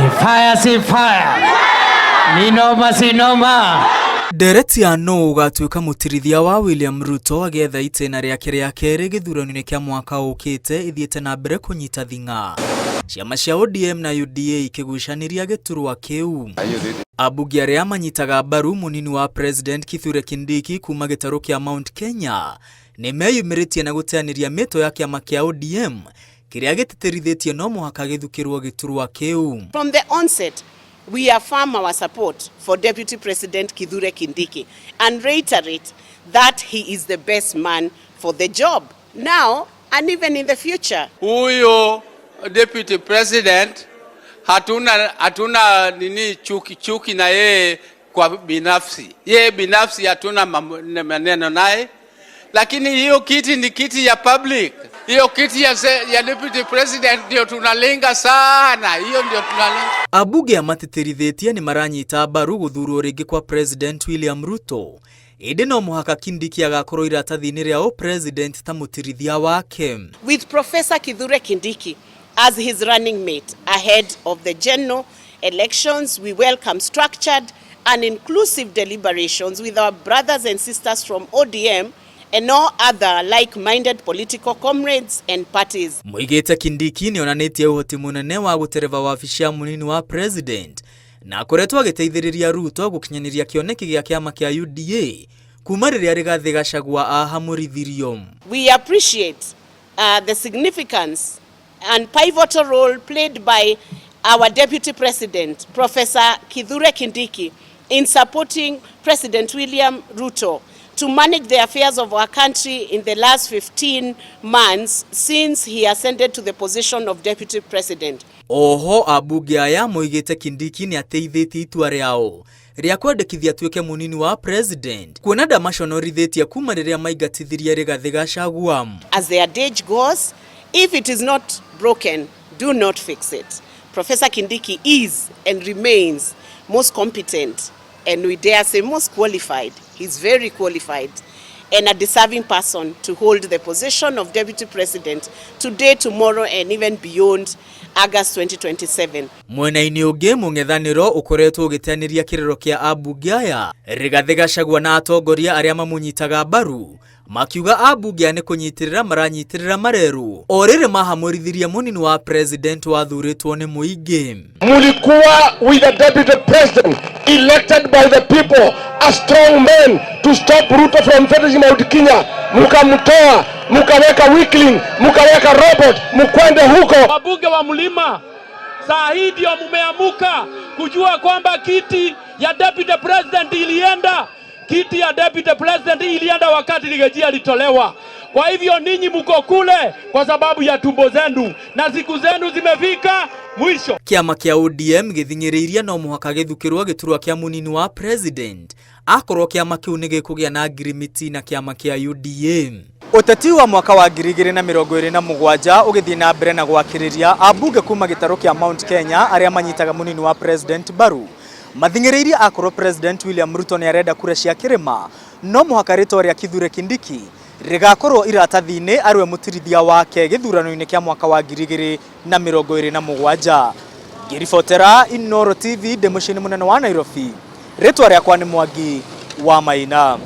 Ni fire si fire. Ni noma si noma. Ndereti ya no ugatuika mutirithia wa William Ruto agetha itena riake ria keri githurano-ini kia mwaka ukite ithiete na mbere kunyita thinga. Ciama cia ODM na UDA ikigucaniria giturwa kiu. Ambunge aria manyitaga mbaru munini wa President Kindiki kuma gitaro kia Mount Kenya ni meyumiritie na guteaniria mito ya kiama kia ODM kiria gititirithitie no muhaka githukirwo giturwa kiu. From the onset, we affirm our support for Deputy President Kindiki and reiterate that he is the best man for the job now and even in the future. Huyo Deputy President hatuna nini chuki na yeye kwa binafsi. Yeye binafsi hatuna maneno naye. Lakini hiyo kiti ni kiti ya public. Hiyo kiti ya Deputy President ndio tunalenga sana. Hiyo ndio tunalenga. Ambunge amatitirithitie ni maranyita mbaru guthurwo ringi kwa President William Ruto. Indi no muhaka Kindiki agakorwo iratathi-ini ria President ta mutirithia wake. With Professor Kindiki as his running mate ahead of the general elections, we welcome structured and inclusive deliberations with our brothers and sisters from ODM and all other like-minded political comrades and parties. Muigite Kindiki ni onanitie uhoti munene wa gutereva wabici ya munini wa President na akoretwo agiteithiriria Ruto gukinyaniria kioneki gia kiama kia UDA kuma riria Rigathi Gachagua ahamurithirio. We appreciate the significance and pivotal role played by our Deputy President, Professor Kindiki, in supporting President William Ruto to manage the affairs of our country in the last 15 months since he ascended to the position of Deputy President. Oho ambunge aya muigite Kindiki ni ateithitie itua riao ria kwendekithia tuike munini wa President kuona ndamaconorithitie kuma riria maigatithirie Rigathi Gachagua. As the adage goes, if it is not broken, do not fix it. Professor Kindiki is and remains most competent and we dare say most qualified. He's very qualified and a deserving person to hold the position of Deputy President today, tomorrow and even beyond August 2027. Mwena-ini ungi mung'ethaniro ukoretwo ugiteaniria kirero kia ambunge aya Rigathi Gachagua na atongoria aria mamunyitaga mbaru makiuga ambunge ni kunyitirira maranyitirira mareru orire mahamurithiria munini wa President wathuritwo ni muingi. Mulikuwa with the Deputy President elected by the people, a strong man to stop Ruto from fetishing Mount Kenya. Mukamtoa, mukaweka weakling, mukaweka robot, mukwende huko. Wabunge wa mlima, saa hii ndio mumeamuka kujua kwamba kiti ya Deputy President ilienda. Kiti ya Deputy President ilienda wakati Rigathi alitolewa. Kwa hivyo ninyi mko kule kwa sababu ya tumbo zenu na siku zenu zimefika mwisho. Kiama kia ODM githingiriria no muhaka githukirwo giturwa kia munini wa President akorwo kiama kiu ni gikugia na agreement na kiama kia UDA. Uteti wa mwaka wa 2027 ugithii na mbere na gwakiriria ambunge kuma gitaro kia Mount Kenya aria manyitaga munini wa President baru. Mathingiriria akorwo President William Ruto ni arenda kura cia kirima no muhaka ritwa ria Kindiki rigakorwo iratathi-ini ariwe mutirithia wake githurano-ini kia mwaka wa 2027. Ngiribotera Inooro TV de mucini munene wa Nairobi. Ritwa riakwa ni Mwangi wa Maina.